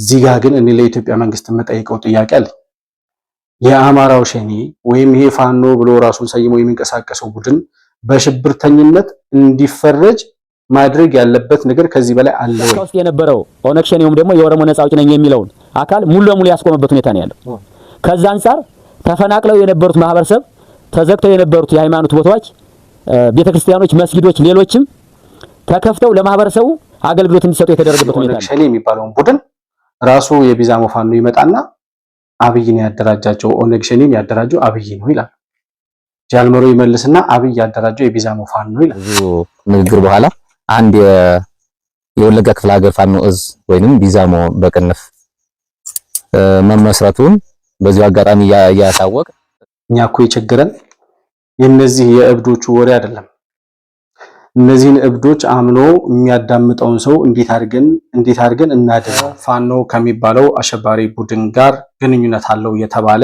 እዚህ ጋር ግን እኔ ለኢትዮጵያ መንግስት የምጠይቀው ጥያቄ አለ። የአማራው ሸኔ ወይም ይሄ ፋኖ ብሎ ራሱን ሰይሞ የሚንቀሳቀሰው ቡድን በሽብርተኝነት እንዲፈረጅ ማድረግ ያለበት ነገር ከዚህ በላይ አለ ወይ? ውስጥ የነበረው ኦነግ ሸኔውም ደግሞ የኦሮሞ ነፃ አውጪ ነኝ የሚለውን አካል ሙሉ ለሙሉ ያስቆመበት ሁኔታ ነው ያለው። ከዛ አንፃር ተፈናቅለው የነበሩት ማህበረሰብ፣ ተዘግተው የነበሩት የሃይማኖት ቦታዎች፣ ቤተክርስቲያኖች፣ መስጊዶች፣ ሌሎችም ተከፍተው ለማህበረሰቡ አገልግሎት እንዲሰጡ የተደረገበት ሁኔታ ነው። ሸኔ የሚባለውን ቡድን ራሱ የቢዛሞ ፋኖ ይመጣና አብይን ያደራጃቸው ኦነግ ሸኔን ያደራጀው አብይ ነው ይላል። ጃልመሮ ይመልስና አብይ ያደራጀው የቢዛሞ ፋኖ ይላል። ብዙ ንግግር በኋላ አንድ የወለጋ ክፍለ ሀገር ፋኖ እዝ ወይንም ቢዛሞ በቅንፍ መመስረቱን በዚሁ አጋጣሚ ያሳወቅ። እኛ እኮ የቸገረን የነዚህ የእብዶቹ ወሬ አይደለም። እነዚህን እብዶች አምኖ የሚያዳምጠውን ሰው እንዴት አድርገን እናድነው። ፋኖ ከሚባለው አሸባሪ ቡድን ጋር ግንኙነት አለው የተባለ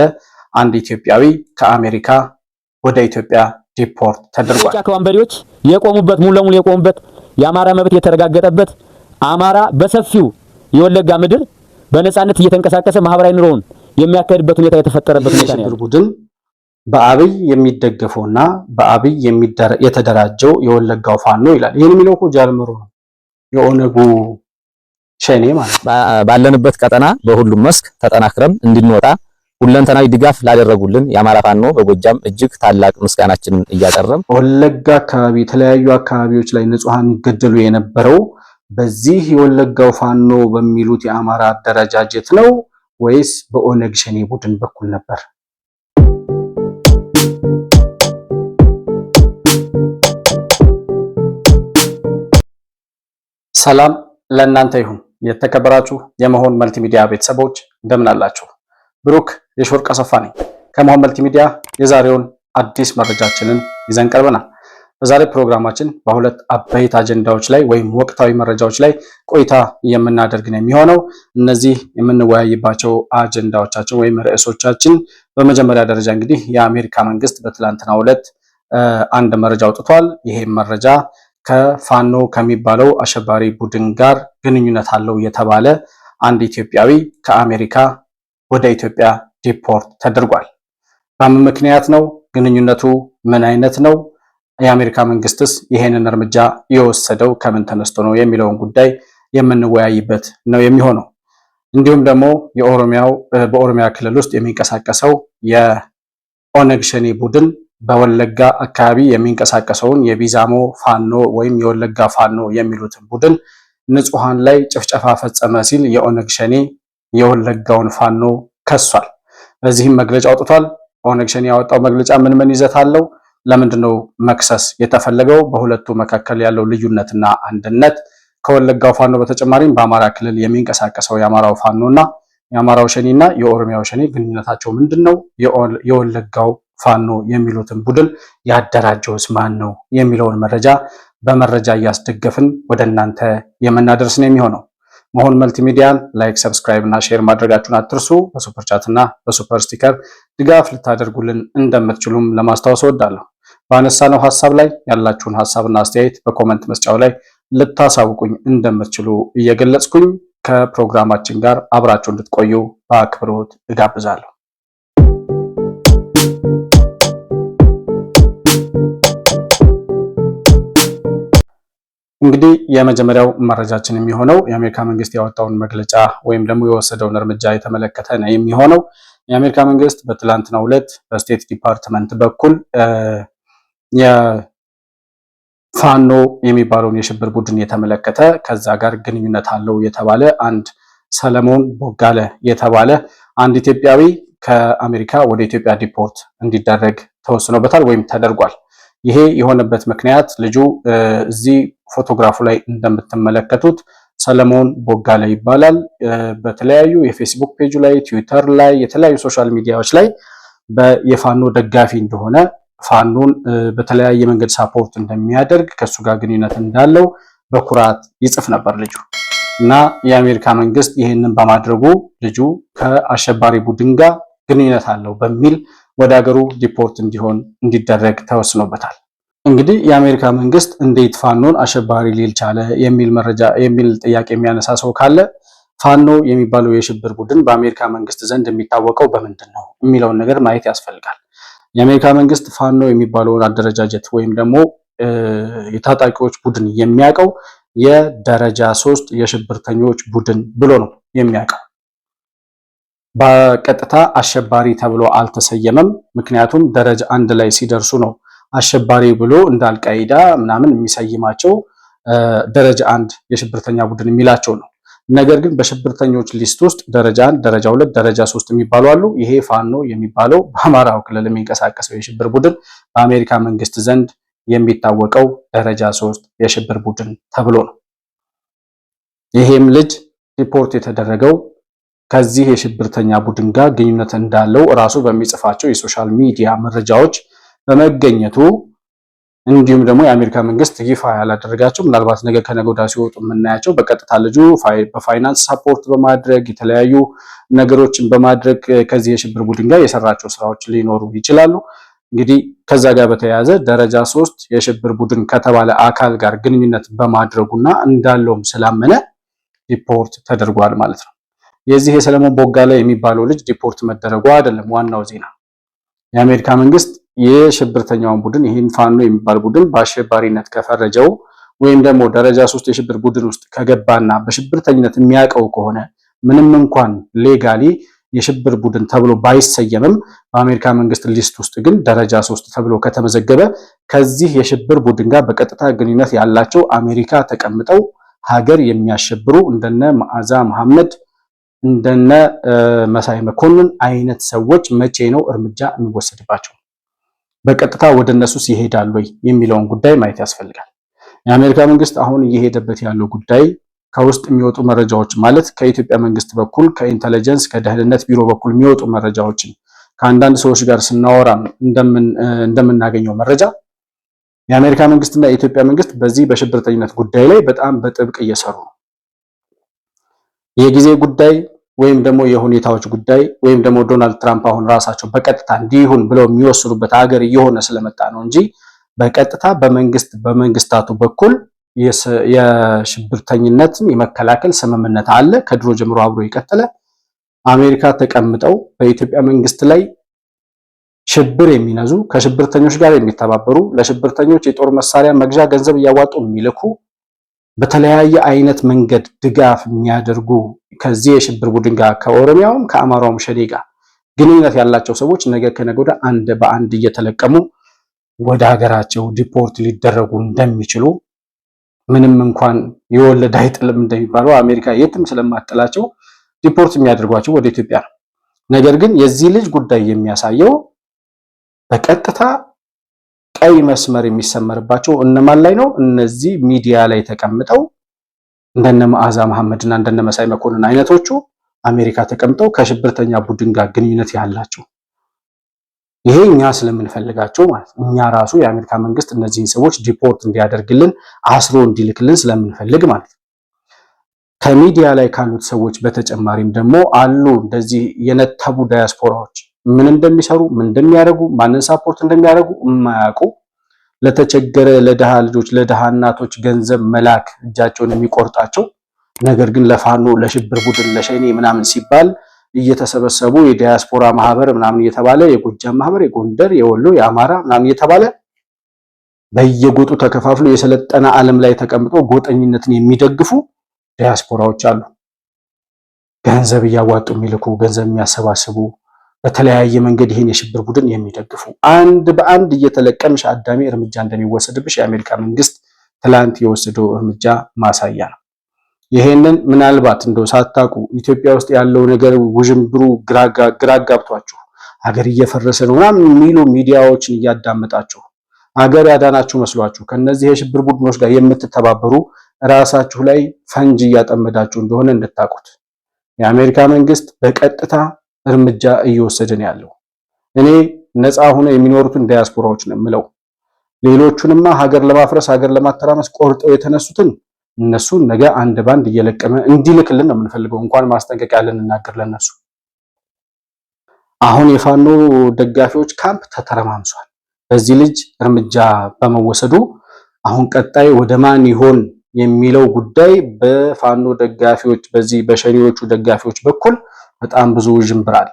አንድ ኢትዮጵያዊ ከአሜሪካ ወደ ኢትዮጵያ ዲፖርት ተደርጓል። ወንበዴዎች የቆሙበት ሙሉ ለሙሉ የቆሙበት የአማራ መብት የተረጋገጠበት አማራ በሰፊው የወለጋ ምድር በነጻነት እየተንቀሳቀሰ ማህበራዊ ኑሮውን የሚያካሄድበት ሁኔታ የተፈጠረበት ሁኔታ ነው። ቡድን በአብይ የሚደገፈውና በአብይ የተደራጀው የወለጋው ፋኖ ይላል። ይሄን የሚለው እኮ ጃልመሮ ነው፣ የኦነጉ ሸኔ ማለት። ባለንበት ቀጠና በሁሉም መስክ ተጠናክረን እንድንወጣ ሁለንተናዊ ድጋፍ ላደረጉልን የአማራ ፋኖ በጎጃም እጅግ ታላቅ ምስጋናችንን እያቀረብን፣ ወለጋ አካባቢ የተለያዩ አካባቢዎች ላይ ንጹሃን ይገደሉ የነበረው በዚህ የወለጋው ፋኖ በሚሉት የአማራ አደረጃጀት ነው ወይስ በኦነግ ሸኔ ቡድን በኩል ነበር? ሰላም ለእናንተ ይሁን። የተከበራችሁ የመሆን መልቲሚዲያ ቤተሰቦች እንደምን አላችሁ? ብሩክ የሾርቅ አሰፋ ነኝ ከመሆን መልቲሚዲያ። የዛሬውን አዲስ መረጃችንን ይዘን ቀርበናል። በዛሬ ፕሮግራማችን በሁለት አበይት አጀንዳዎች ላይ ወይም ወቅታዊ መረጃዎች ላይ ቆይታ የምናደርግ ነው የሚሆነው። እነዚህ የምንወያይባቸው አጀንዳዎቻችን ወይም ርዕሶቻችን በመጀመሪያ ደረጃ እንግዲህ የአሜሪካ መንግስት በትላንትናው ዕለት አንድ መረጃ አውጥቷል። ይሄም መረጃ ከፋኖ ከሚባለው አሸባሪ ቡድን ጋር ግንኙነት አለው የተባለ አንድ ኢትዮጵያዊ ከአሜሪካ ወደ ኢትዮጵያ ዲፖርት ተደርጓል። በምን ምክንያት ነው? ግንኙነቱ ምን አይነት ነው? የአሜሪካ መንግስትስ ይሄንን እርምጃ የወሰደው ከምን ተነስቶ ነው የሚለውን ጉዳይ የምንወያይበት ነው የሚሆነው። እንዲሁም ደግሞ በኦሮሚያ ክልል ውስጥ የሚንቀሳቀሰው የኦነግ ሸኔ ቡድን በወለጋ አካባቢ የሚንቀሳቀሰውን የቢዛሞ ፋኖ ወይም የወለጋ ፋኖ የሚሉትን ቡድን ንጹሃን ላይ ጭፍጨፋ ፈጸመ ሲል የኦነግ ሸኔ የወለጋውን ፋኖ ከሷል። በዚህም መግለጫ አውጥቷል። ኦነግ ሸኔ ያወጣው መግለጫ ምን ይዘት አለው? ለምንድነው መክሰስ የተፈለገው? በሁለቱ መካከል ያለው ልዩነትና አንድነት፣ ከወለጋው ፋኖ በተጨማሪም በአማራ ክልል የሚንቀሳቀሰው የአማራው ፋኖና የአማራው ሸኔና የኦሮሚያው ሸኔ ግንኙነታቸው ምንድነው? የወለጋው ፋኖ የሚሉትን ቡድን ያደራጀውስ ማን ነው የሚለውን መረጃ በመረጃ እያስደገፍን ወደ እናንተ የምናደርስ ነው የሚሆነው። መሆን መልቲሚዲያን ላይክ፣ ሰብስክራይብ እና ሼር ማድረጋችሁን አትርሱ። በሱፐር ቻት እና በሱፐር ስቲከር ድጋፍ ልታደርጉልን እንደምትችሉም ለማስታወስ እወዳለሁ። ባነሳነው ሐሳብ ላይ ያላችሁን ሐሳብና አስተያየት በኮመንት መስጫው ላይ ልታሳውቁኝ እንደምትችሉ እየገለጽኩኝ ከፕሮግራማችን ጋር አብራችሁ እንድትቆዩ በአክብሮት እጋብዛለሁ። እንግዲህ የመጀመሪያው መረጃችን የሚሆነው የአሜሪካ መንግስት ያወጣውን መግለጫ ወይም ደግሞ የወሰደውን እርምጃ የተመለከተ ነው የሚሆነው። የአሜሪካ መንግስት በትላንትናው ዕለት በስቴት ዲፓርትመንት በኩል የፋኖ የሚባለውን የሽብር ቡድን የተመለከተ ከዛ ጋር ግንኙነት አለው የተባለ አንድ ሰለሞን ቦጋለ የተባለ አንድ ኢትዮጵያዊ ከአሜሪካ ወደ ኢትዮጵያ ዲፖርት እንዲደረግ ተወስኖበታል ወይም ተደርጓል። ይሄ የሆነበት ምክንያት ልጁ እዚህ ፎቶግራፉ ላይ እንደምትመለከቱት ሰለሞን ቦጋለ ይባላል። በተለያዩ የፌስቡክ ፔጁ ላይ፣ ትዊተር ላይ፣ የተለያዩ ሶሻል ሚዲያዎች ላይ የፋኖ ደጋፊ እንደሆነ፣ ፋኖን በተለያየ መንገድ ሳፖርት እንደሚያደርግ፣ ከሱ ጋር ግንኙነት እንዳለው በኩራት ይጽፍ ነበር ልጁ እና የአሜሪካ መንግስት ይህንን በማድረጉ ልጁ ከአሸባሪ ቡድን ጋር ግንኙነት አለው በሚል ወደ ሀገሩ ዲፖርት እንዲደረግ ተወስኖበታል። እንግዲህ የአሜሪካ መንግስት እንዴት ፋኖን አሸባሪ ሊል ቻለ የሚል ጥያቄ የሚያነሳ ሰው ካለ ፋኖ የሚባለው የሽብር ቡድን በአሜሪካ መንግስት ዘንድ የሚታወቀው በምንድን ነው የሚለውን ነገር ማየት ያስፈልጋል። የአሜሪካ መንግስት ፋኖ የሚባለውን አደረጃጀት ወይም ደግሞ የታጣቂዎች ቡድን የሚያውቀው የደረጃ 3 የሽብርተኞች ቡድን ብሎ ነው የሚያውቀው። በቀጥታ አሸባሪ ተብሎ አልተሰየመም። ምክንያቱም ደረጃ 1 ላይ ሲደርሱ ነው አሸባሪ ብሎ እንደ አልቃይዳ ምናምን የሚሰይማቸው ደረጃ 1 የሽብርተኛ ቡድን የሚላቸው ነው። ነገር ግን በሽብርተኞች ሊስት ውስጥ ደረጃ 1፣ ደረጃ 2፣ ደረጃ 3 የሚባሉ አሉ። ይሄ ፋኖ የሚባለው በአማራው ክልል የሚንቀሳቀሰው የሽብር ቡድን በአሜሪካ መንግስት ዘንድ የሚታወቀው ደረጃ 3 የሽብር ቡድን ተብሎ ነው። ይሄም ልጅ ሪፖርት የተደረገው ከዚህ የሽብርተኛ ቡድን ጋር ግንኙነት እንዳለው ራሱ በሚጽፋቸው የሶሻል ሚዲያ መረጃዎች በመገኘቱ እንዲሁም ደግሞ የአሜሪካ መንግስት ይፋ ያላደረጋቸው ምናልባት ነገ ከነገ ወዲያ ሲወጡ የምናያቸው በቀጥታ ልጁ በፋይናንስ ሰፖርት በማድረግ የተለያዩ ነገሮችን በማድረግ ከዚህ የሽብር ቡድን ጋር የሰራቸው ስራዎች ሊኖሩ ይችላሉ። እንግዲህ ከዛ ጋር በተያያዘ ደረጃ 3 የሽብር ቡድን ከተባለ አካል ጋር ግንኙነት በማድረጉና እንዳለውም ስላመነ ሪፖርት ተደርጓል ማለት ነው። የዚህ የሰለሞን ቦጋለ የሚባለው ልጅ ሪፖርት መደረጉ አይደለም ዋናው ዜና። የአሜሪካ መንግስት የሽብርተኛውን ቡድን ይህን ፋኖ የሚባል ቡድን በአሸባሪነት ከፈረጀው ወይም ደግሞ ደረጃ 3 የሽብር ቡድን ውስጥ ከገባና በሽብርተኝነት የሚያውቀው ከሆነ ምንም እንኳን ሌጋሊ የሽብር ቡድን ተብሎ ባይሰየምም በአሜሪካ መንግስት ሊስት ውስጥ ግን ደረጃ 3 ተብሎ ከተመዘገበ ከዚህ የሽብር ቡድን ጋር በቀጥታ ግንኙነት ያላቸው አሜሪካ ተቀምጠው ሀገር የሚያሸብሩ እንደነ መዓዛ መሐመድ እንደነ መሳይ መኮንን አይነት ሰዎች መቼ ነው እርምጃ የሚወሰድባቸው? በቀጥታ ወደ እነሱስ ይሄዳል ወይ የሚለውን ጉዳይ ማየት ያስፈልጋል። የአሜሪካ መንግስት አሁን እየሄደበት ያለው ጉዳይ ከውስጥ የሚወጡ መረጃዎች ማለት ከኢትዮጵያ መንግስት በኩል ከኢንተለጀንስ ከደህንነት ቢሮ በኩል የሚወጡ መረጃዎችን ከአንዳንድ ሰዎች ጋር ስናወራ እንደምናገኘው መረጃ የአሜሪካ መንግስትና የኢትዮጵያ መንግስት በዚህ በሽብርተኝነት ጉዳይ ላይ በጣም በጥብቅ እየሰሩ ነው። የጊዜ ጉዳይ ወይም ደግሞ የሁኔታዎች ጉዳይ ወይም ደግሞ ዶናልድ ትራምፕ አሁን ራሳቸው በቀጥታ እንዲሁን ብለው የሚወስኑበት ሀገር እየሆነ ስለመጣ ነው እንጂ በቀጥታ በመንግስታቱ በኩል የሽብርተኝነትን የመከላከል ስምምነት አለ። ከድሮ ጀምሮ አብሮ የቀጠለ አሜሪካ ተቀምጠው በኢትዮጵያ መንግስት ላይ ሽብር የሚነዙ ከሽብርተኞች ጋር የሚተባበሩ ለሽብርተኞች የጦር መሳሪያ መግዣ ገንዘብ እያዋጡ የሚልኩ በተለያየ አይነት መንገድ ድጋፍ የሚያደርጉ ከዚህ የሽብር ቡድን ጋር ከኦሮሚያውም ከአማራውም ሸኔ ጋር ግንኙነት ያላቸው ሰዎች ነገ ከነገ ወዲያ አንድ በአንድ እየተለቀሙ ወደ ሀገራቸው ዲፖርት ሊደረጉ እንደሚችሉ ምንም እንኳን የወለደ አይጥልም እንደሚባለው አሜሪካ የትም ስለማጥላቸው ዲፖርት የሚያደርጓቸው ወደ ኢትዮጵያ ነው። ነገር ግን የዚህ ልጅ ጉዳይ የሚያሳየው በቀጥታ ቀይ መስመር የሚሰመርባቸው እነማን ላይ ነው? እነዚህ ሚዲያ ላይ ተቀምጠው እንደነ መዓዛ መሐመድና እንደነ መሳይ መኮንን አይነቶቹ አሜሪካ ተቀምጠው ከሽብርተኛ ቡድን ጋር ግንኙነት ያላቸው። ይሄ እኛ ስለምንፈልጋቸው ማለት ነው። እኛ ራሱ የአሜሪካ መንግስት እነዚህን ሰዎች ዲፖርት እንዲያደርግልን አስሮ እንዲልክልን ስለምንፈልግ ማለት ነው። ከሚዲያ ላይ ካሉት ሰዎች በተጨማሪም ደግሞ አሉ እንደዚህ የነተቡ ዳያስፖራዎች ምን እንደሚሰሩ ምን እንደሚያደርጉ ማንን ሳፖርት እንደሚያደርጉ የማያውቁ ለተቸገረ ለደሃ ልጆች ለደሃ እናቶች ገንዘብ መላክ እጃቸውን የሚቆርጣቸው ነገር ግን ለፋኖ ለሽብር ቡድን ለሸኔ ምናምን ሲባል እየተሰበሰቡ የዲያስፖራ ማህበር ምናምን እየተባለ የጎጃም ማህበር የጎንደር የወሎ የአማራ ምናምን እየተባለ በየጎጡ ተከፋፍሎ የሰለጠነ ዓለም ላይ ተቀምጦ ጎጠኝነትን የሚደግፉ ዲያስፖራዎች አሉ። ገንዘብ እያዋጡ የሚልኩ ገንዘብ የሚያሰባስቡ በተለያየ መንገድ ይሄን የሽብር ቡድን የሚደግፉ አንድ በአንድ እየተለቀምሽ አዳሚ እርምጃ እንደሚወሰድብሽ የአሜሪካ መንግስት ትላንት የወሰደው እርምጃ ማሳያ ነው። ይሄንን ምናልባት እንደው ሳታውቁ ኢትዮጵያ ውስጥ ያለው ነገር ውዥንብሩ ግራ ጋብቷችሁ ሀገር እየፈረሰ ነው ምናምን የሚሉ ሚዲያዎችን እያዳመጣችሁ ሀገር ያዳናችሁ መስሏችሁ ከነዚህ የሽብር ቡድኖች ጋር የምትተባበሩ ራሳችሁ ላይ ፈንጅ እያጠመዳችሁ እንደሆነ እንድታውቁት የአሜሪካ መንግስት በቀጥታ እርምጃ እየወሰደ ነው ያለው። እኔ ነፃ ሆነ የሚኖሩትን ዲያስፖራዎች ነው የምለው። ሌሎቹንማ ሀገር ለማፍረስ ሀገር ለማተራመስ ቆርጠው የተነሱትን እነሱ ነገ አንድ ባንድ እየለቀመ እንዲልክልን ነው የምንፈልገው። እንኳን ማስጠንቀቂያ ልንናገር ለነሱ። አሁን የፋኖ ደጋፊዎች ካምፕ ተተረማምሷል። በዚህ ልጅ እርምጃ በመወሰዱ አሁን ቀጣይ ወደ ማን ይሆን የሚለው ጉዳይ በፋኖ ደጋፊዎች በዚህ በሸኔዎቹ ደጋፊዎች በኩል በጣም ብዙ ውዥንብር አለ።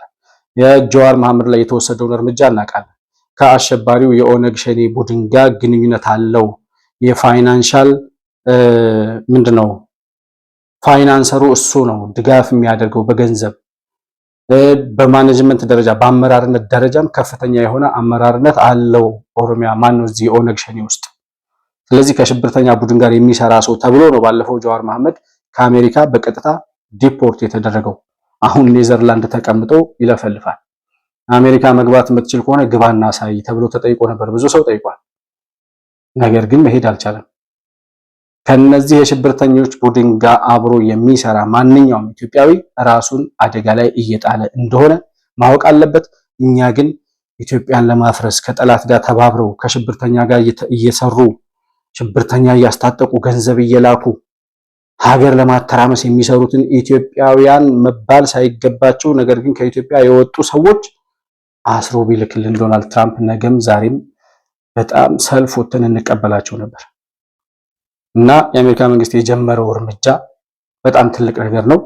የጀዋር መሐመድ ላይ የተወሰደውን እርምጃ እናውቃለን። ከአሸባሪው የኦነግ ሸኔ ቡድን ጋር ግንኙነት አለው። የፋይናንሻል ምንድነው ፋይናንሰሩ እሱ ነው፣ ድጋፍ የሚያደርገው በገንዘብ በማኔጅመንት ደረጃ በአመራርነት ደረጃም ከፍተኛ የሆነ አመራርነት አለው። ኦሮሚያ ማነው እዚህ ኦነግ ሸኔ ውስጥ። ስለዚህ ከሽብርተኛ ቡድን ጋር የሚሰራ ሰው ተብሎ ነው ባለፈው ጀዋር መሐመድ ከአሜሪካ በቀጥታ ዲፖርት የተደረገው። አሁን ኔዘርላንድ ተቀምጦ ይለፈልፋል። አሜሪካ መግባት የምትችል ከሆነ ግባና ሳይ ተብሎ ተጠይቆ ነበር። ብዙ ሰው ጠይቋል። ነገር ግን መሄድ አልቻለም። ከነዚህ የሽብርተኞች ቡድን ጋር አብሮ የሚሰራ ማንኛውም ኢትዮጵያዊ ራሱን አደጋ ላይ እየጣለ እንደሆነ ማወቅ አለበት። እኛ ግን ኢትዮጵያን ለማፍረስ ከጠላት ጋር ተባብረው ከሽብርተኛ ጋር እየሰሩ ሽብርተኛ እያስታጠቁ ገንዘብ እየላኩ ሀገር ለማተራመስ የሚሰሩትን ኢትዮጵያውያን መባል ሳይገባቸው ነገር ግን ከኢትዮጵያ የወጡ ሰዎች አስሮ ቢልክልን ዶናልድ ትራምፕ ነገም ዛሬም በጣም ሰልፍ ወጥተን እንቀበላቸው ነበር። እና የአሜሪካ መንግስት የጀመረው እርምጃ በጣም ትልቅ ነገር ነው።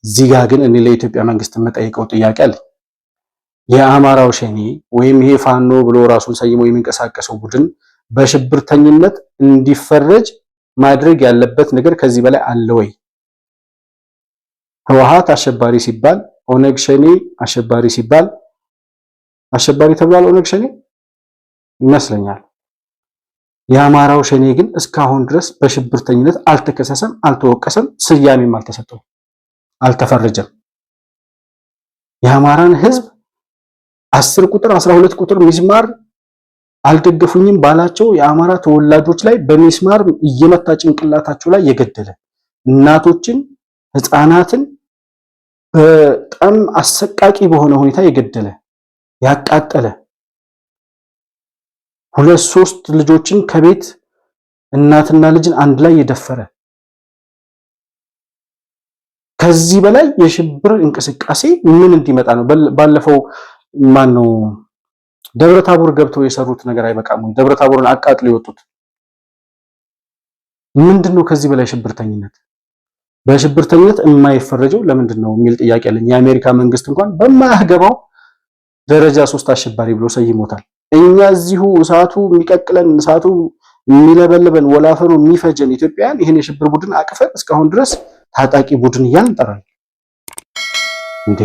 እዚህ ጋር ግን እኔ ለኢትዮጵያ መንግስት የምጠይቀው ጥያቄ አለ። የአማራው ሸኔ ወይም ይሄ ፋኖ ብሎ ራሱን ሰይሞ የሚንቀሳቀሰው ቡድን በሽብርተኝነት እንዲፈረጅ ማድረግ ያለበት ነገር ከዚህ በላይ አለ ወይ? ህወሓት አሸባሪ ሲባል፣ ኦነግ ሸኔ አሸባሪ ሲባል አሸባሪ ተብሏል። ኦነግ ሸኔ ይመስለኛል። የአማራው ሸኔ ግን እስካሁን ድረስ በሽብርተኝነት አልተከሰሰም፣ አልተወቀሰም፣ ስያሜም አልተሰጠው፣ አልተፈረጀም። የአማራን ህዝብ 10 ቁጥር 12 ቁጥር ሚስማር አልደገፉኝም ባላቸው የአማራ ተወላጆች ላይ በሚስማር እየመታ ጭንቅላታቸው ላይ የገደለ እናቶችን፣ ህፃናትን በጣም አሰቃቂ በሆነ ሁኔታ የገደለ ያቃጠለ 2-3 ልጆችን ከቤት እናትና ልጅን አንድ ላይ የደፈረ ከዚህ በላይ የሽብር እንቅስቃሴ ምን እንዲመጣ ነው? ባለፈው ማን ነው ደብረታቦር ገብተው የሰሩት ነገር አይበቃም ወይ? ደብረታቦርን አቃጥሎ የወጡት ምንድነው? ከዚህ በላይ ሽብርተኝነት በሽብርተኝነት የማይፈረጀው ለምንድን ነው የሚል ጥያቄ አለኝ። የአሜሪካ መንግስት እንኳን በማያገባው ደረጃ 3 አሸባሪ ብሎ ሰይሞታል። እኛ እዚሁ እሳቱ የሚቀቅለን እሳቱ የሚለበልበን ወላፈኑ የሚፈጀን ኢትዮጵያን ይሄን የሽብር ቡድን አቅፈን እስካሁን ድረስ ታጣቂ ቡድን እያልን እንጠራለን እንዴ?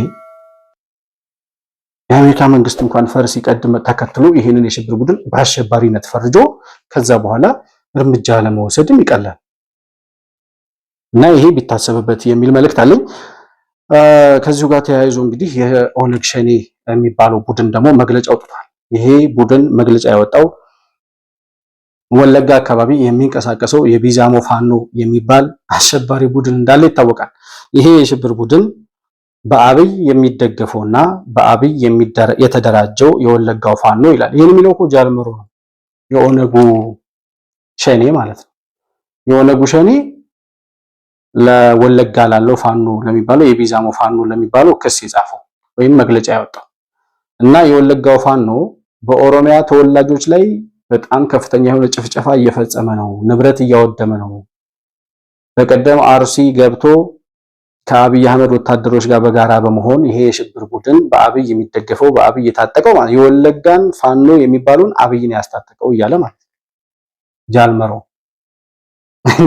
የአሜሪካ መንግስት እንኳን ፈርስ ይቀድም ተከትሎ ይሄንን የሽብር ቡድን በአሸባሪነት ፈርጆ ከዛ በኋላ እርምጃ ለመውሰድም ይቀላል እና ይሄ ቢታሰብበት የሚል መልእክት አለኝ። ከዚሁ ጋር ተያይዞ እንግዲህ የኦነግ ሸኔ የሚባለው ቡድን ደግሞ መግለጫ አውጥቷል። ይሄ ቡድን መግለጫ ያወጣው ወለጋ አካባቢ የሚንቀሳቀሰው የቢዛሞ ፋኖ የሚባል አሸባሪ ቡድን እንዳለ ይታወቃል። ይሄ የሽብር ቡድን በአብይ የሚደገፈውና በአብይ የተደራጀው የወለጋው ፋኖ ይላል። ይሄን የሚለው እኮ ጃልመሮ ነው፣ የኦነጉ ሸኔ ማለት ነው። የኦነጉ ሸኔ ለወለጋ ላለው ፋኖ ለሚባለው የቢዛሞ ፋኖ ለሚባለው ክስ የጻፈው ወይም መግለጫ ያወጣው እና የወለጋው ፋኖ በኦሮሚያ ተወላጆች ላይ በጣም ከፍተኛ የሆነ ጭፍጨፋ እየፈጸመ ነው፣ ንብረት እያወደመ ነው። በቀደም አርሲ ገብቶ ከአብይ አህመድ ወታደሮች ጋር በጋራ በመሆን ይሄ የሽብር ቡድን በአብይ የሚደገፈው በአብይ የታጠቀው ማለት የወለጋን ፋኖ የሚባሉን አብይን ያስታጠቀው እያለ ማለት ጃልመሮ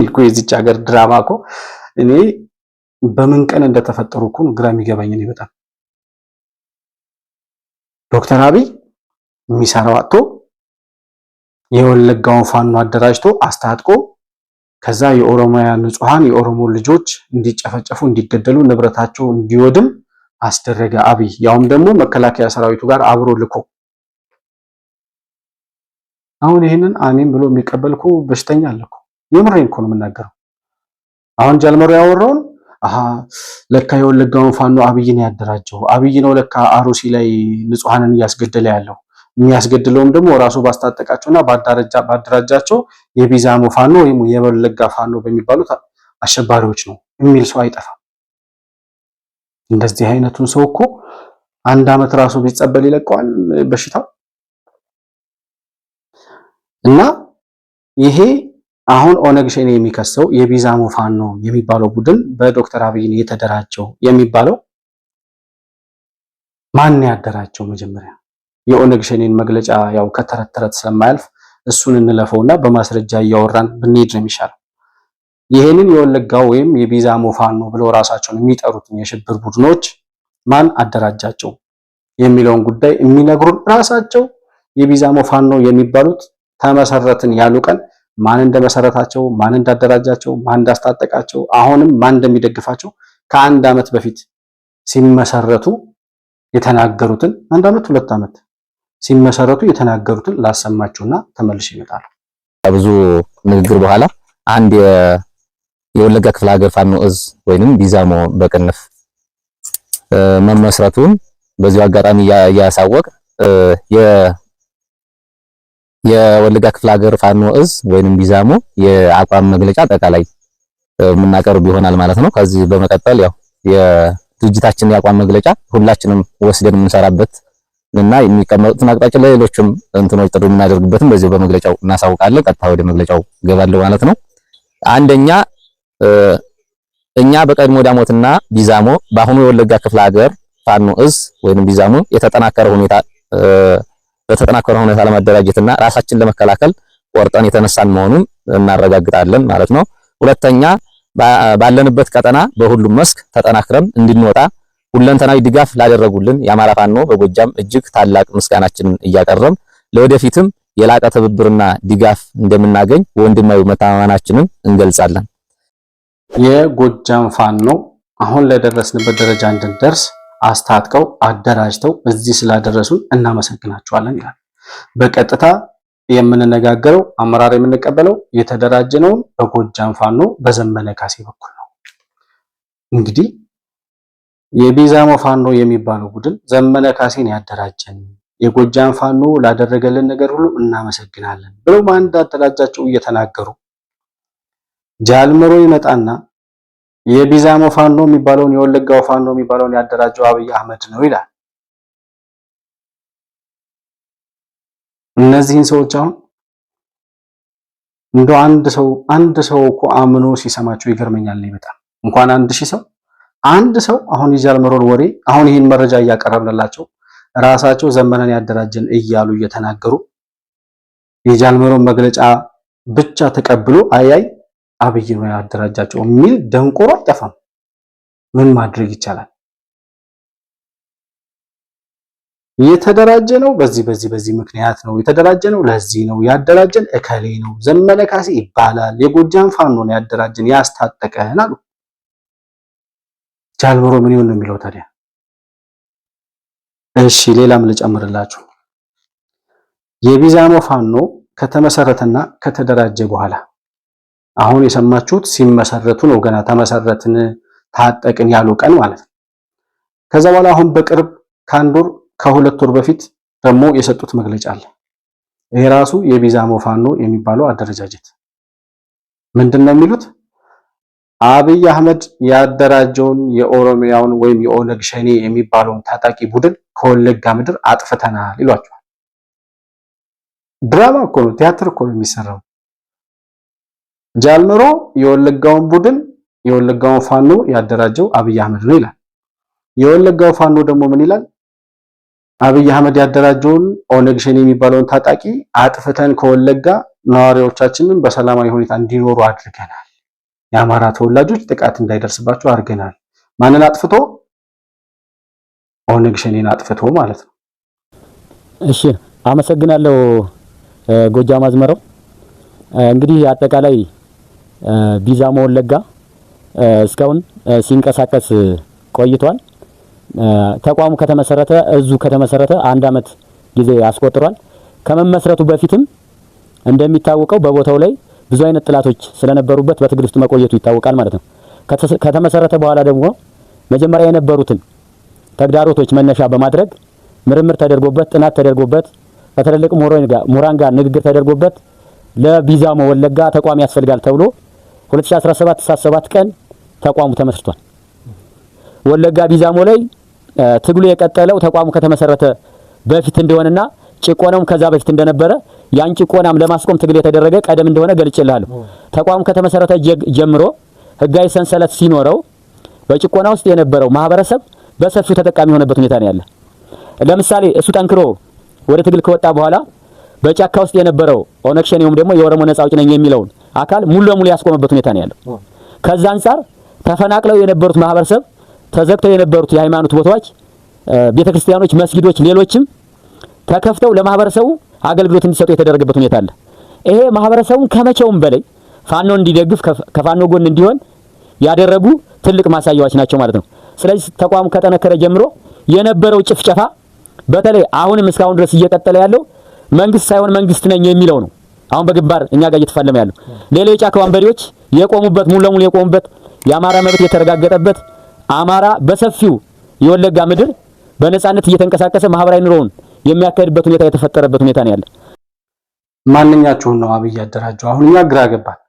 እኮ የዚች ሀገር ድራማ እኮ እኔ በምን ቀን እንደተፈጠሩ እኮ ግራ የሚገባኝ እኔ በጣም ዶክተር አብይ የሚሰራው አጥቶ የወለጋውን ፋኖ አደራጅቶ አስታጥቆ ከዛ የኦሮሚያ ንጹሃን የኦሮሞ ልጆች እንዲጨፈጨፉ እንዲገደሉ ንብረታቸው እንዲወድም አስደረገ አብይ። ያውም ደግሞ መከላከያ ሰራዊቱ ጋር አብሮ ልኮ አሁን ይሄንን አሜን ብሎ የሚቀበል እኮ በሽተኛ አለ እኮ። የምሬን እኮ ነው የምናገረው። አሁን ጃልመሮ ያወራውን ለካ የወለጋውን ፋኖ አብይን ያደራጀው አብይ ነው ለካ አሩሲ ላይ ንጹሃንን እያስገደለ ያለው። የሚያስገድለውም ደግሞ ራሱ ባስታጠቃቸውና ባደራጃቸው የቢዛሞ ፋኖ ወይም የወለጋ ፋኖ በሚባሉት አሸባሪዎች ነው የሚል ሰው አይጠፋም። እንደዚህ አይነቱን ሰው እኮ 1 ዓመት ራሱ ቢጸበል ይለቀዋል በሽታው። እና ይሄ አሁን ኦነግ ሸኔ የሚከሰው የቢዛሞ ፋኖ የሚባለው ቡድን በዶክተር አብይ የተደራጀው የሚባለው ማን ያደራጀው? መጀመሪያ የኦነግ ሸኔን መግለጫ ያው ከተረት ተረት ስለማያልፍ እሱን እንለፈውና በማስረጃ እያወራን ብንሄድ ነው የሚሻለው። ይሄንን የወለጋ ወይም የቢዛሞ ፋኖ ብለው ራሳቸውን የሚጠሩትን የሽብር ቡድኖች ማን አደራጃቸው የሚለውን ጉዳይ የሚነግሩን ራሳቸው የቢዛሞ ፋኖ የሚባሉት ተመሰረትን ያሉ ቀን ማን እንደመሰረታቸው፣ ማን እንዳደራጃቸው፣ ማን እንዳስታጠቃቸው፣ አሁንም ማን እንደሚደግፋቸው ከአንድ ዓመት በፊት ሲመሰረቱ የተናገሩትን 1 ዓመት 2 ዓመት ሲመሰረቱ የተናገሩትን ላሰማችሁና ተመልሼ እመጣለሁ። ብዙ ንግግር በኋላ አንድ የወለጋ ክፍለ ሀገር ፋኖ እዝ ወይንም ቢዛሞ በቅንፍ መመስረቱን በዚሁ አጋጣሚ ያሳወቅ የወለጋ ክፍለ ሀገር ፋኖ እዝ ወይንም ቢዛሞ የአቋም መግለጫ አጠቃላይ የምናቀርብ ይሆናል ማለት ነው። ከዚህ በመቀጠል ያው የድርጅታችን የአቋም መግለጫ ሁላችንም ወስደን የምንሰራበት እና የሚቀመጡትን አቅጣጫ ለሌሎችም እንትኖች ጥሩ የምናደርግበትም በዚሁ በመግለጫው እናሳውቃለን። ቀጥታ ወደ መግለጫው ገባለሁ ማለት ነው። አንደኛ እኛ በቀድሞ ዳሞትና ቢዛሞ በአሁኑ የወለጋ ክፍለ ሀገር ፋኖ እዝ ወይንም ቢዛሞ በተጠናከረ ሁኔታ ለማደራጀትና ራሳችን ለመከላከል ቆርጠን የተነሳን መሆኑን እናረጋግጣለን ማለት ነው። ሁለተኛ ባለንበት ቀጠና በሁሉም መስክ ተጠናክረን እንድንወጣ ሁለንተናዊ ድጋፍ ላደረጉልን የአማራ ፋኖ በጎጃም እጅግ ታላቅ ምስጋናችንን እያቀረብን ለወደፊትም የላቀ ትብብርና ድጋፍ እንደምናገኝ ወንድማዊ መተማመናችንን እንገልጻለን። የጎጃም ፋኖ አሁን ለደረስንበት ደረጃ እንድንደርስ አስታጥቀው አደራጅተው እዚህ ስላደረሱን እናመሰግናቸዋለን ይላል። በቀጥታ የምንነጋገረው አመራር የምንቀበለው የተደራጀነው በጎጃም ፋኖ በዘመነ ካሴ በኩል ነው። እንግዲህ የቢዛሞ ፋኖ የሚባለው ቡድን ዘመነ ካሴን ያደራጀን የጎጃም ፋኖ ላደረገልን ነገር ሁሉ እናመሰግናለን ብለው ማን እንዳደራጃቸው እየተናገሩ ጃልመሮ ይመጣና የቢዛሞ ፋኖ የሚባለውን የወለጋው ፋኖ የሚባለውን ያደራጀው አብይ አህመድ ነው ይላል። እነዚህን ሰዎች አሁን እንደው አንድ ሰው እኮ አምኖ ሲሰማቸው ይገርመኛል ነው በጣም እንኳን 1000 ሰው አንድ ሰው አሁን የጃልመሮን ወሬ አሁን ይህን መረጃ እያቀረብንላቸው ራሳቸው ዘመነን ያደራጀን እያሉ እየተናገሩ የጃልመሮን መግለጫ ብቻ ተቀብሎ አያይ አብይ ነው ያደራጃቸው የሚል ደንቆሮ አይጠፋም። ምን ማድረግ ይቻላል? የተደራጀ ነው በዚህ ምክንያት ነው የተደራጀ ነው ለዚህ ነው ያደራጀን እከሌ ነው ዘመነ ካሴ ይባላል የጎጃም ፋኖ ነው ያደራጀን ያስታጠቀን አሉ። ጃልመሮ ምን ይሆን ነው የሚለው ታዲያ? እሺ ሌላም ልጨምርላችሁ። የቢዛሞ ፋኖ ከተመሰረተና ከተደራጀ በኋላ አሁን የሰማችሁት ሲመሰረቱ ነው። ገና ተመሰረትን ታጠቅን ያሉ ቀን ማለት ነው። ከዛ በኋላ አሁን በቅርብ ከ1 ወር ከ2 ወር በፊት ደግሞ የሰጡት መግለጫ አለ። ይሄ ራሱ የቢዛሞ ፋኖ የሚባለው አደረጃጀት ምንድነው የሚሉት? አብይ አህመድ ያደራጀውን የኦሮሚያውን ወይም የኦነግ ሸኔ የሚባለውን ታጣቂ ቡድን ከወለጋ ምድር አጥፍተናል ይሏቸዋል። ድራማ እኮ ነው፣ ቲያትር እኮ ነው የሚሰራው። ጃልመሮ የወለጋውን ቡድን የወለጋውን ፋኖ ያደራጀው አብይ አህመድ ነው ይላል። የወለጋው ፋኖ ደግሞ ምን ይላል? አብይ አህመድ ያደራጀውን ኦነግ ሸኔ የሚባለውን ታጣቂ አጥፍተን ከወለጋ ነዋሪዎቻችንን በሰላማዊ ሁኔታ እንዲኖሩ አድርገናል። የአማራ ተወላጆች ጥቃት እንዳይደርስባቸው አድርገናል። ማንን አጥፍቶ? ኦነግ ሸኔን አጥፍቶ ማለት ነው። እሺ አመሰግናለሁ ጎጃም አዝመረው። እንግዲህ አጠቃላይ ቢዛሞ ወለጋ እስካሁን ሲንቀሳቀስ ቆይቷል። ተቋሙ ከተመሰረተ እዙ ከተመሰረተ 1 ዓመት ጊዜ አስቆጥሯል። ከመመስረቱ በፊትም እንደሚታወቀው በቦታው ላይ ብዙ አይነት ጥላቶች ስለነበሩበት በትግል ውስጥ መቆየቱ ይታወቃል ማለት ነው። ከተመሰረተ በኋላ ደግሞ መጀመሪያ የነበሩትን ተግዳሮቶች መነሻ በማድረግ ምርምር ተደርጎበት ጥናት ተደርጎበት በትልልቅ ምሁራን ጋር ንግግር ተደርጎበት ለቢዛሞ ወለጋ ተቋም ያስፈልጋል ተብሎ 2017 7 ቀን ተቋሙ ተመስርቷል። ወለጋ ቢዛሞ ላይ ትግሉ የቀጠለው ተቋሙ ከተመሰረተ በፊት እንደሆነና ጭቆናውም ከዛ በፊት እንደነበረ ያን ጭቆናም ለማስቆም ትግል የተደረገ ቀደም እንደሆነ ገልጬልሃለሁ። ተቋሙ ከተመሰረተ ጀምሮ ህጋዊ ሰንሰለት ሲኖረው በጭቆና ውስጥ የነበረው ማህበረሰብ በሰፊው ተጠቃሚ የሆነበት ሁኔታ ነው ያለ። ለምሳሌ እሱ ጠንክሮ ወደ ትግል ከወጣ በኋላ በጫካ ውስጥ የነበረው ኦነግ ሸኔውም ደግሞ የኦሮሞ ነጻ አውጪ ነኝ የሚለውን አካል ሙሉ ለሙሉ ያስቆመበት ሁኔታ ነው ያለው። ከዛ አንፃር ተፈናቅለው የነበሩት ማህበረሰብ ተዘግተው የነበሩት የሃይማኖት ቦታዎች፣ ቤተክርስቲያኖች፣ መስጊዶች፣ ሌሎችም ተከፍተው ለማህበረሰቡ አገልግሎት እንዲሰጡ የተደረገበት ሁኔታ አለ። ይሄ ማህበረሰቡን ከመቼውም በላይ ፋኖ እንዲደግፍ ከፋኖ ጎን እንዲሆን ያደረጉ ትልቅ ማሳያዎች ናቸው ማለት ነው። ስለዚህ ተቋሙ ከጠነከረ ጀምሮ የነበረው ጭፍጨፋ በተለይ አሁንም እስካሁን ድረስ እየቀጠለ ያለው መንግስት ሳይሆን መንግስት ነኝ የሚለው ነው። አሁን በግንባር እኛ ጋር እየተፋለመ ያለው ሌሎች የጫካ ወንበዴዎች የቆሙበት ሙሉ ለሙሉ የቆሙበት የአማራ መብት የተረጋገጠበት አማራ በሰፊው የወለጋ ምድር በነጻነት እየተንቀሳቀሰ ማህበራዊ ኑሮውን የሚያካሄድበት ሁኔታ የተፈጠረበት ሁኔታ ነው ያለ። ማንኛችሁን ነው አብይ ያደራጀው? አሁን እኛ ግራ ገባን።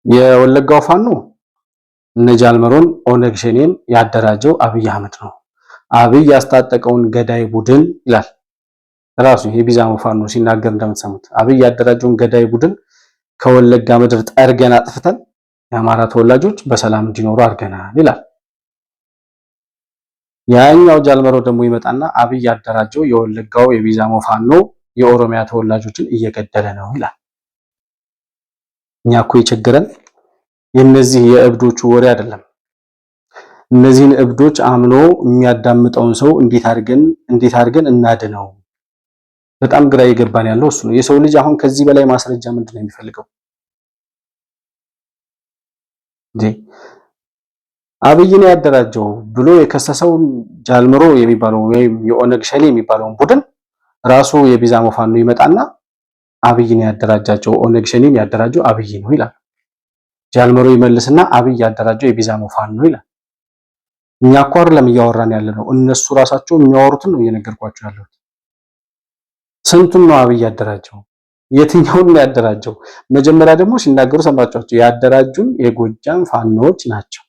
የወለጋው ፋኖ እነ ጃልመሮን ኦነግ ሸኔን ያደራጀው አብይ አህመድ ነው። አብይ ያስታጠቀውን ገዳይ ቡድን ይላል ራሱ የቢዛሞ ፋኖ ሲናገር እንደምትሰሙት አብይ ያደራጀውን ገዳይ ቡድን ከወለጋ ምድር ጠርገን አጥፍተን የአማራ ተወላጆች በሰላም እንዲኖሩ አድርገናል ይላል። ያኛው ጃልመሮ ደግሞ ይመጣና አብይ ያደራጀው የወለጋው የቢዛሞ ፋኖ የኦሮሚያ ተወላጆችን እየገደለ ነው ይላል። እኛ እኮ የቸገረን የነዚህ የእብዶቹ ወሬ አይደለም። እነዚህን እብዶች አምኖ የሚያዳምጠውን ሰው እንዴት አድርገን እናድነው? በጣም ግራ የገባን ያለው እሱ ነው። የሰው ልጅ አሁን ከዚህ በላይ ማስረጃ ምንድነው የሚፈልገው? አብይን ያደራጀው ብሎ የከሰሰው ጃልመሮ የሚባለው ወይም የኦነግ ሸኔ የሚባለውን ቡድን ራሱ የቢዛሞ ፋኖ ይመጣና አብይን ያደራጃቸው ኦነግ ሸኔን ያደራጀው አብይ ነው ይላል። ጃልመሮ ይመልስና አብይ ያደራጀው የቢዛሞ ፋኖ ነው ይላል። እኛ እኮ አይደለም እያወራን ያለነው እነሱ ራሳቸው የሚያወሩትን ነው እየነገርኳቸው ያለሁት። ስንቱን ነው አብይ ያደራጀው? የትኛውን ነው ያደራጀው? መጀመሪያ ደግሞ ሲናገሩ ሰምታችኋቸው ያደራጁን የጎጃም ፋኖዎች ናቸው።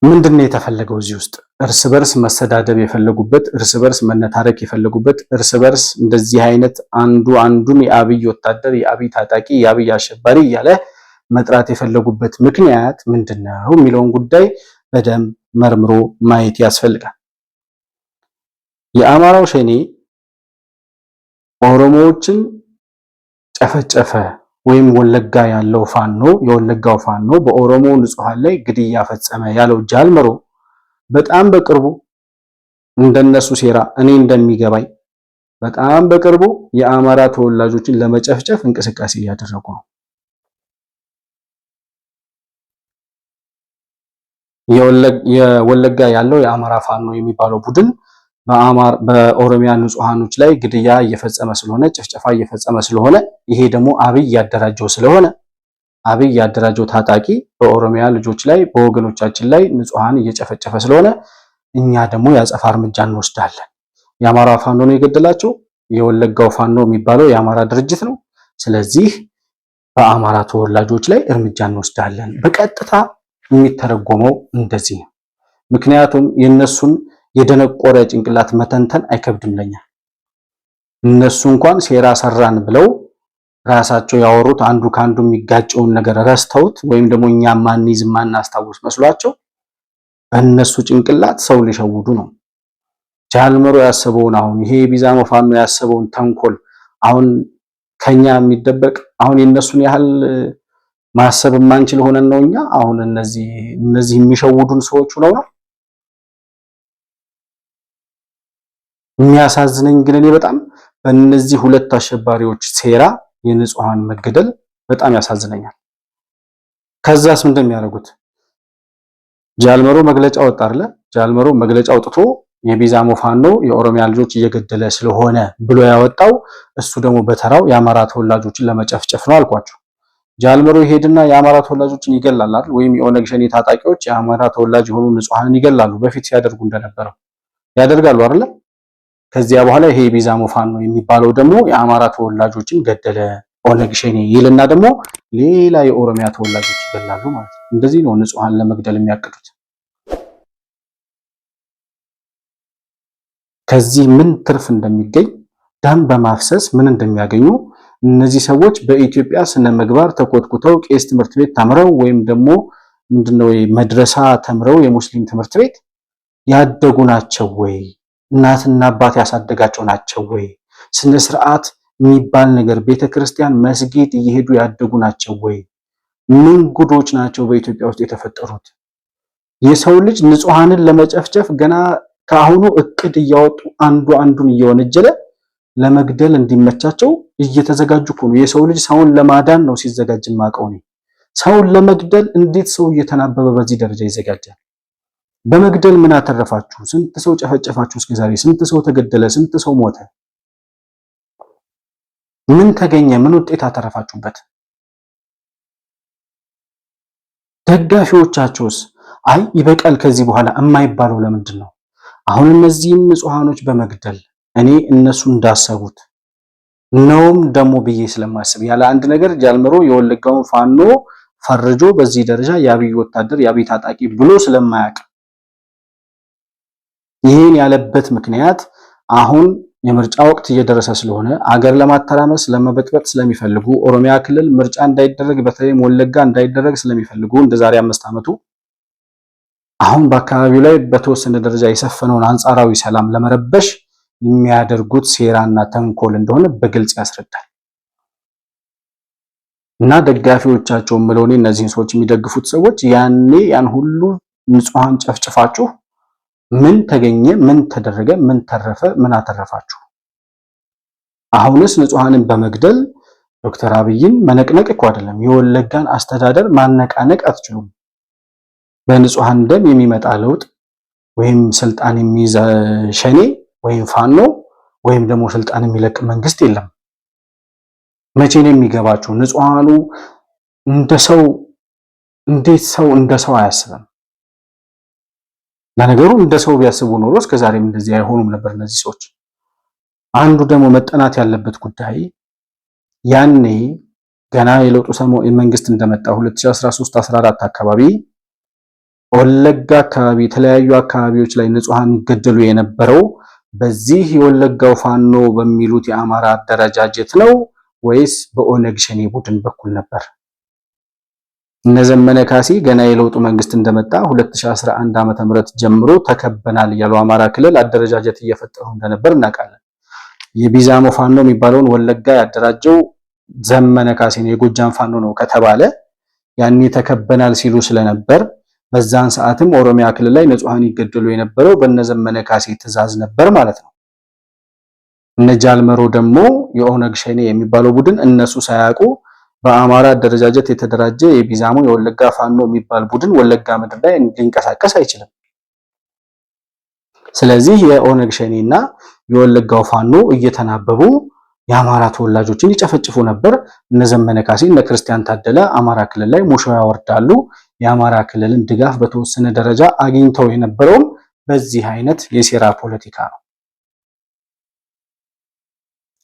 ምንድነው የተፈለገው እዚህ ውስጥ? እርስ በርስ መሰዳደብ የፈለጉበት፣ እርስ በርስ መነታረክ የፈለጉበት፣ እርስ በርስ እንደዚህ አይነት አንዱ አንዱን የአብይ ወታደር፣ የአብይ ታጣቂ፣ የአብይ አሸባሪ እያለ መጥራት የፈለጉበት ምክንያት ምንድነው የሚለውን ጉዳይ በደንብ መርምሮ ማየት ያስፈልጋል። የአማራው ሸኔ ኦሮሞዎችን ጨፈጨፈ ወይም ወለጋ ያለው ፋኖ የወለጋው ፋኖ በኦሮሞ ንጹሃን ላይ ግድያ ፈጸመ ያለው ጃልመሮ በጣም በቅርቡ እንደነሱ ሴራ እኔ እንደሚገባኝ በጣም በቅርቡ የአማራ ተወላጆችን ለመጨፍጨፍ እንቅስቃሴ እያደረጉ ነው። የወለጋ ያለው የአማራ ፋኖ የሚባለው ቡድን በኦሮሚያ ንጹሃኖች ላይ ግድያ እየፈጸመ ስለሆነ ጭፍጨፋ እየፈጸመ ስለሆነ ይሄ ደግሞ አብይ ያደራጀው ስለሆነ አብይ ያደራጀው ታጣቂ በኦሮሚያ ልጆች ላይ በወገኖቻችን ላይ ንጹሃን እየጨፈጨፈ ስለሆነ እኛ ደግሞ ያጸፋ እርምጃ እንወስዳለን። የአማራ ፋኖ ነው የገደላቸው። የወለጋው ፋኖ የሚባለው የአማራ ድርጅት ነው። ስለዚህ በአማራ ተወላጆች ላይ እርምጃ እንወስዳለን። በቀጥታ የሚተረጎመው እንደዚህ ነው። ምክንያቱም የነሱን የደነቆረ ጭንቅላት መተንተን አይከብድም ለኛ። እነሱ እንኳን ሴራ ሰራን ብለው ራሳቸው ያወሩት አንዱ ካንዱ የሚጋጨውን ነገር ረስተውት ወይም ደግሞ እኛ ማንይዝ ማናስታውስ መስሏቸው በእነሱ ጭንቅላት ሰው ሊሸውዱ ነው። ጃልመሮ ያሰበውን አሁን ይሄ ቢዛሞ ፋኖ ያሰበውን ተንኮል አሁን ከኛ የሚደበቅ አሁን የነሱን ያህል ማሰብ ማንችል ሆነን ነው እኛ አሁን እነዚህ የሚሸውዱን ሰዎች ነው። የሚያሳዝነኝ ግን እኔ በጣም በእነዚህ ሁለት አሸባሪዎች ሴራ የንጹሃን መገደል በጣም ያሳዝነኛል። ከዛስ ምን እንደሚያደርጉት ጃልመሮ መግለጫ ወጣ አይደለ? ጃልመሮ መግለጫ አውጥቶ የቢዛሞ ፋኖ የኦሮሚያ ልጆች እየገደለ ስለሆነ ብሎ ያወጣው እሱ ደግሞ በተራው የአማራ ተወላጆችን ለመጨፍጨፍ ነው አልኳቸው። ጃልመሮ ይሄድና የአማራ ተወላጆችን ይገላል አይደል? ወይም የኦነግ ሸኔ ታጣቂዎች የአማራ ተወላጅ የሆኑ ንጹሃንን ይገላሉ። በፊት ሲያደርጉ እንደነበረው ያደርጋሉ አይደለ? ከዚያ በኋላ ይሄ ቢዛሞ ፋኖ የሚባለው ደግሞ የአማራ ተወላጆችን ገደለ ኦነግ ሸኔ ይልና ደግሞ ሌላ የኦሮሚያ ተወላጆች ይገላሉ ማለት ነው። እንደዚህ ነው ንጹሃን ለመግደል የሚያቅዱት። ከዚህ ምን ትርፍ እንደሚገኝ ደም በማፍሰስ ምን እንደሚያገኙ እነዚህ ሰዎች በኢትዮጵያ ስነ ምግባር ተኮትኩተው ቄስ ትምህርት ቤት ተምረው ወይም ደግሞ ምንድነው መድረሳ ተምረው የሙስሊም ትምህርት ቤት ያደጉ ናቸው ወይ? እናትና አባት ያሳደጋቸው ናቸው ወይ? ስነ ስርዓት የሚባል ነገር ቤተክርስቲያን መስጊድ እየሄዱ ያደጉ ናቸው ወይ? ምን ጉዶች ናቸው በኢትዮጵያ ውስጥ የተፈጠሩት? የሰው ልጅ ንጹሃንን ለመጨፍጨፍ ገና ከአሁኑ እቅድ እያወጡ አንዱ አንዱን እየወነጀለ ለመግደል እንዲመቻቸው እየተዘጋጁ ነው። የሰው ልጅ ሰውን ለማዳን ነው ሲዘጋጅ ማቀው ነው። ሰውን ለመግደል እንዴት ሰው እየተናበበ በዚህ ደረጃ ይዘጋጃል? በመግደል ምን አተረፋችሁ? ስንት ሰው ጨፈጨፋችሁ? እስከዛሬ ስንት ሰው ተገደለ? ስንት ሰው ሞተ? ምን ተገኘ? ምን ውጤት አተረፋችሁበት? ደጋፊዎቻቸውስ አይ ይበቃል ከዚህ በኋላ የማይባለው ለምንድን ነው? አሁን እነዚህም ንጹሃኖች በመግደል እኔ እነሱ እንዳሰቡት ነውም ደሞ ብዬ ስለማስብ ያለ አንድ ነገር ጃልመሮ የወለጋውን ፋኖ ፈርጆ በዚህ ደረጃ የአብይ ወታደር የአብይ ታጣቂ ብሎ ስለማያውቅ ይሄን ያለበት ምክንያት አሁን የምርጫ ወቅት እየደረሰ ስለሆነ አገር ለማተራመስ ለመበጥበጥ ስለሚፈልጉ ኦሮሚያ ክልል ምርጫ እንዳይደረግ በተለይም ወለጋ እንዳይደረግ ስለሚፈልጉ እንደዛሬ 5 ዓመቱ አሁን በአካባቢው ላይ በተወሰነ ደረጃ የሰፈነውን አንጻራዊ ሰላም ለመረበሽ የሚያደርጉት ሴራና ተንኮል እንደሆነ በግልጽ ያስረዳል። እና ደጋፊዎቻቸው ምለውኔ እነዚህን ሰዎች የሚደግፉት ሰዎች ያኔ ያን ሁሉ ንጹሃን ጨፍጭፋችሁ ምን ተገኘ? ምን ተደረገ? ምን ተረፈ? ምን አተረፋችሁ? አሁንስ ንጹሃንን በመግደል ዶክተር አብይን መነቅነቅ እኮ አይደለም የወለጋን አስተዳደር ማነቃነቅ አትችሉም። በንጹሃን ደም የሚመጣ ለውጥ ወይም ስልጣን የሚይዝ ሸኔ ወይም ፋኖ ወይም ደግሞ ስልጣን የሚለቅ መንግስት የለም። መቼ ነው የሚገባችሁ? ንጹሃኑ እንደሰው እንዴት ሰው እንደሰው አያስብም? ለነገሩ እንደሰው ቢያስቡ ኖሮ እስከዛሬም እንደዚህ አይሆኑም ነበር እነዚህ ሰዎች። አንዱ ደግሞ መጠናት ያለበት ጉዳይ ያኔ ገና የለውጡ ሰሞን መንግስት እንደመጣ 2013 14 አካባቢ ወለጋ አካባቢ የተለያዩ አካባቢዎች ላይ ንጹሃን ይገደሉ የነበረው በዚህ የወለጋው ፋኖ በሚሉት የአማራ አደረጃጀት ነው ወይስ በኦነግ ሸኔ ቡድን በኩል ነበር? እነዘመነ ካሴ ገና የለውጡ መንግስት እንደመጣ 2011 ዓመተ ምህረት ጀምሮ ተከበናል ያለው አማራ ክልል አደረጃጀት እየፈጠሩ እንደነበር እናውቃለን። የቢዛሞ ፋኖ የሚባለውን ወለጋ ያደራጀው ዘመነ ካሴ ነው፣ የጎጃም ፋኖ ነው ከተባለ ያኔ ተከበናል ሲሉ ስለነበር በዛን ሰዓትም ኦሮሚያ ክልል ላይ ንጹሃን ይገደሉ የነበረው በነዘመነ ካሴ ትዕዛዝ ነበር ማለት ነው። እነ ጃልመሮ ደግሞ የኦነግ ሸኔ የሚባለው ቡድን እነሱ ሳያውቁ በአማራ አደረጃጀት የተደራጀ የቢዛሞ የወለጋ ፋኖ የሚባል ቡድን ወለጋ ምድር ላይ እንዲንቀሳቀስ አይችልም። ስለዚህ የኦነግ ሸኔና የወለጋው ፋኖ እየተናበቡ የአማራ ተወላጆችን ይጨፈጭፉ ነበር። እነ ዘመነ ካሴ እነ ክርስቲያን ታደለ አማራ ክልል ላይ ሙሾ ያወርዳሉ። የአማራ ክልልን ድጋፍ በተወሰነ ደረጃ አግኝተው የነበረውም በዚህ አይነት የሴራ ፖለቲካ ነው።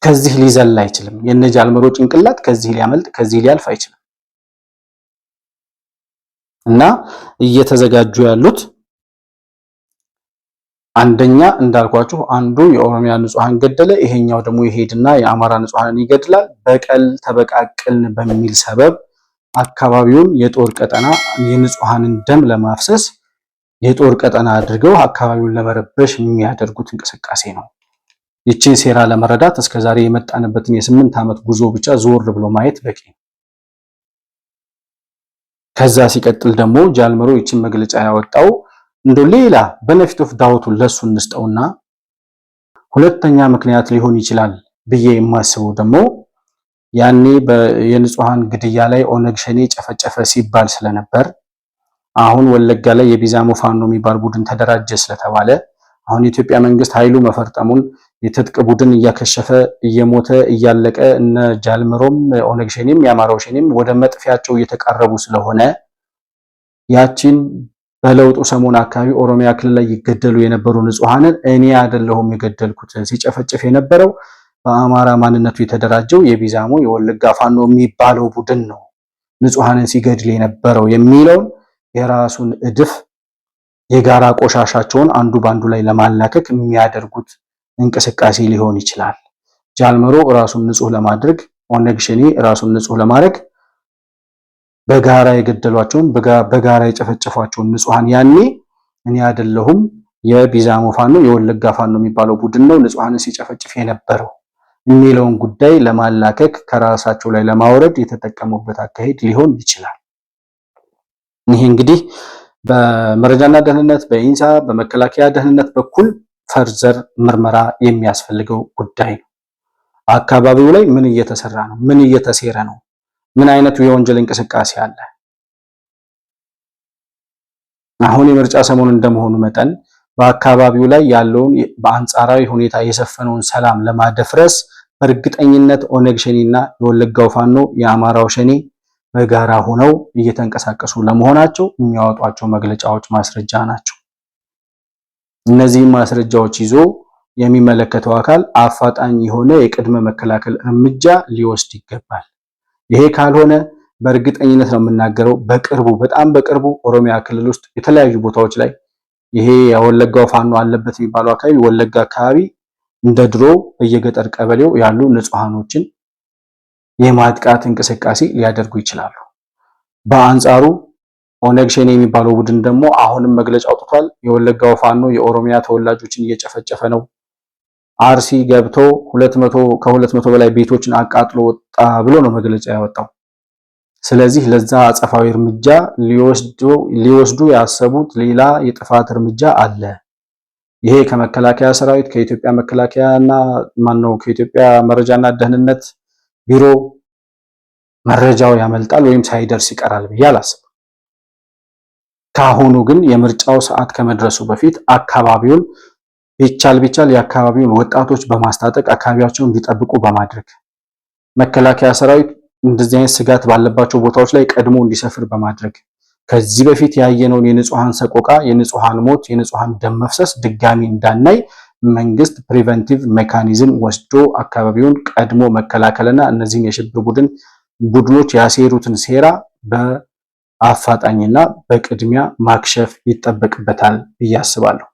ከዚህ ሊዘል አይችልም። የነጃልመሮ ጭንቅላት ከዚህ ሊያመልጥ ከዚህ ሊያልፍ አይችልም። እና እየተዘጋጁ ያሉት አንደኛ እንዳልኳችሁ አንዱ የኦሮሚያ ንጹሃን ገደለ፣ ይሄኛው ደግሞ ይሄድና የአማራ ንጹሃንን ይገድላል። በቀል ተበቃቀልን በሚል ሰበብ አካባቢውን የጦር ቀጠና የንጹሃንን ደም ለማፍሰስ የጦር ቀጠና አድርገው አካባቢውን ለመረበሽ የሚያደርጉት እንቅስቃሴ ነው። ይችን ሴራ ለመረዳት እስከዛሬ የመጣንበትን የ8 ዓመት ጉዞ ብቻ ዞር ብሎ ማየት በቂ ነው። ከዛ ሲቀጥል ደግሞ ጃልመሮ ይችን መግለጫ ያወጣው እንደው ሌላ በነፊት ኦፍ ዳውቱን ለሱ እንስጠውና ሁለተኛ ምክንያት ሊሆን ይችላል ብዬ የማስበው ደግሞ ያኔ የንጹሃን ግድያ ላይ ኦነግ ሸኔ ጨፈጨፈ ሲባል ስለነበር አሁን ወለጋ ላይ የቢዛሞ ፋኖ የሚባል ቡድን ተደራጀ ስለተባለ አሁን የኢትዮጵያ መንግስት ኃይሉ መፈርጠሙን የትጥቅ ቡድን እያከሸፈ እየሞተ እያለቀ እነ ጃልመሮም ኦነግ ሸኔም የአማራው ሸኔም ወደ መጥፊያቸው እየተቃረቡ ስለሆነ ያቺን በለውጡ ሰሞን አካባቢ ኦሮሚያ ክልል ላይ ይገደሉ የነበሩ ንጹሃንን እኔ አይደለሁም የገደልኩት ሲጨፈጨፍ የነበረው በአማራ ማንነቱ የተደራጀው የቢዛሞ የወለጋ ፋኖ የሚባለው ቡድን ነው ንጹሃንን ሲገድል የነበረው የሚለውን የራሱን እድፍ የጋራ ቆሻሻቸውን አንዱ ባንዱ ላይ ለማላከክ የሚያደርጉት እንቅስቃሴ ሊሆን ይችላል። ጃልመሮ ራሱን ንጹህ ለማድረግ ኦነግ ሸኔ ራሱን ንጹህ ለማድረግ በጋራ የገደሏቸውን በጋራ የጨፈጨፏቸውን ንጹሃን ያኔ እኔ አይደለሁም የቢዛሞ ፋኖ የወለጋ ፋኖ የሚባለው ቡድን ነው ንጹሃንን ሲጨፈጭፍ የነበረው የሚለውን ጉዳይ ለማላከክ ከራሳቸው ላይ ለማውረድ የተጠቀሙበት አካሄድ ሊሆን ይችላል። ይሄ እንግዲህ በመረጃና ደህንነት በኢንሳ በመከላከያ ደህንነት በኩል ፈርዘር ምርመራ የሚያስፈልገው ጉዳይ ነው። አካባቢው ላይ ምን እየተሰራ ነው? ምን እየተሴረ ነው? ምን አይነቱ የወንጀል እንቅስቃሴ አለ? አሁን የምርጫ ሰሞን እንደመሆኑ መጠን በአካባቢው ላይ ያለውን በአንጻራዊ ሁኔታ የሰፈነውን ሰላም ለማደፍረስ በእርግጠኝነት ኦነግ ሸኔና የወለጋው ፋኖ የአማራው ሸኔ በጋራ ሆነው እየተንቀሳቀሱ ለመሆናቸው የሚያወጧቸው መግለጫዎች ማስረጃ ናቸው። እነዚህ ማስረጃዎች ይዞ የሚመለከተው አካል አፋጣኝ የሆነ የቅድመ መከላከል እርምጃ ሊወስድ ይገባል። ይሄ ካልሆነ በእርግጠኝነት ነው የምናገረው በቅርቡ በጣም በቅርቡ ኦሮሚያ ክልል ውስጥ የተለያዩ ቦታዎች ላይ ይሄ የወለጋው ፋኖ አለበት የሚባለው አካባቢ ወለጋ አካባቢ እንደ ድሮ በየገጠር ቀበሌው ያሉ ንጹሃኖችን የማጥቃት እንቅስቃሴ ሊያደርጉ ይችላሉ። በአንጻሩ ኦነግ ሸኔ የሚባለው ቡድን ደግሞ አሁንም መግለጫ አውጥቷል። የወለጋው ፋኖ የኦሮሚያ ተወላጆችን እየጨፈጨፈ ነው፣ አርሲ ገብቶ ከ200 በላይ ቤቶችን አቃጥሎ ወጣ ብሎ ነው መግለጫ ያወጣው። ስለዚህ ለዛ አጸፋዊ እርምጃ ሊወስዱ ያሰቡት ሌላ የጥፋት እርምጃ አለ። ይሄ ከመከላከያ ሰራዊት ከኢትዮጵያ መከላከያና ከኢትዮጵያ መረጃና ደህንነት ቢሮ መረጃው ያመልጣል ወይም ሳይደርስ ይቀራል ብዬ አላስብም። ካሁኑ ግን የምርጫው ሰዓት ከመድረሱ በፊት አካባቢውን ቢቻል የአካባቢውን ወጣቶች በማስታጠቅ አካባቢያቸውን እንዲጠብቁ በማድረግ መከላከያ ሰራዊት እንደዚህ አይነት ስጋት ባለባቸው ቦታዎች ላይ ቀድሞ እንዲሰፍር በማድረግ ከዚህ በፊት ያየነውን የንጹሃን ሰቆቃ፣ የንጹሃን ሞት፣ የንጹሃን ደም መፍሰስ ድጋሚ እንዳናይ መንግስት ፕሪቨንቲቭ ሜካኒዝም ወስዶ አካባቢውን ቀድሞ መከላከልና እነዚህን የሽብር ቡድኖች ያሴሩትን ሴራ በአፋጣኝና በቅድሚያ ማክሸፍ ይጠበቅበታል ብዬ አስባለሁ።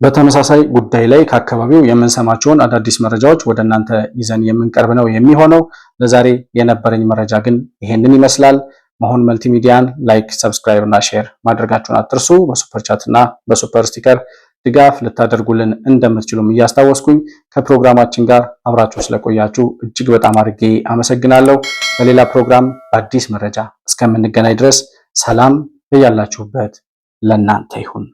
በተመሳሳይ ጉዳይ ላይ ከአካባቢው የምንሰማቸውን አዳዲስ መረጃዎች ወደ እናንተ ይዘን የምንቀርብ ነው የሚሆነው። ለዛሬ የነበረኝ መረጃ ግን ይሄንን ይመስላል። መሆን መልቲሚዲያን ላይክ፣ ሰብስክራይብ እና ሼር ማድረጋችሁን አትርሱ። በሱፐር ቻት እና በሱፐር ስቲከር ድጋፍ ልታደርጉልን እንደምትችሉም እያስታወስኩኝ ከፕሮግራማችን ጋር አብራችሁ ስለቆያችሁ እጅግ በጣም አድርጌ አመሰግናለሁ። በሌላ ፕሮግራም በአዲስ መረጃ እስከምንገናኝ ድረስ ሰላም በያላችሁበት ለእናንተ ይሁን።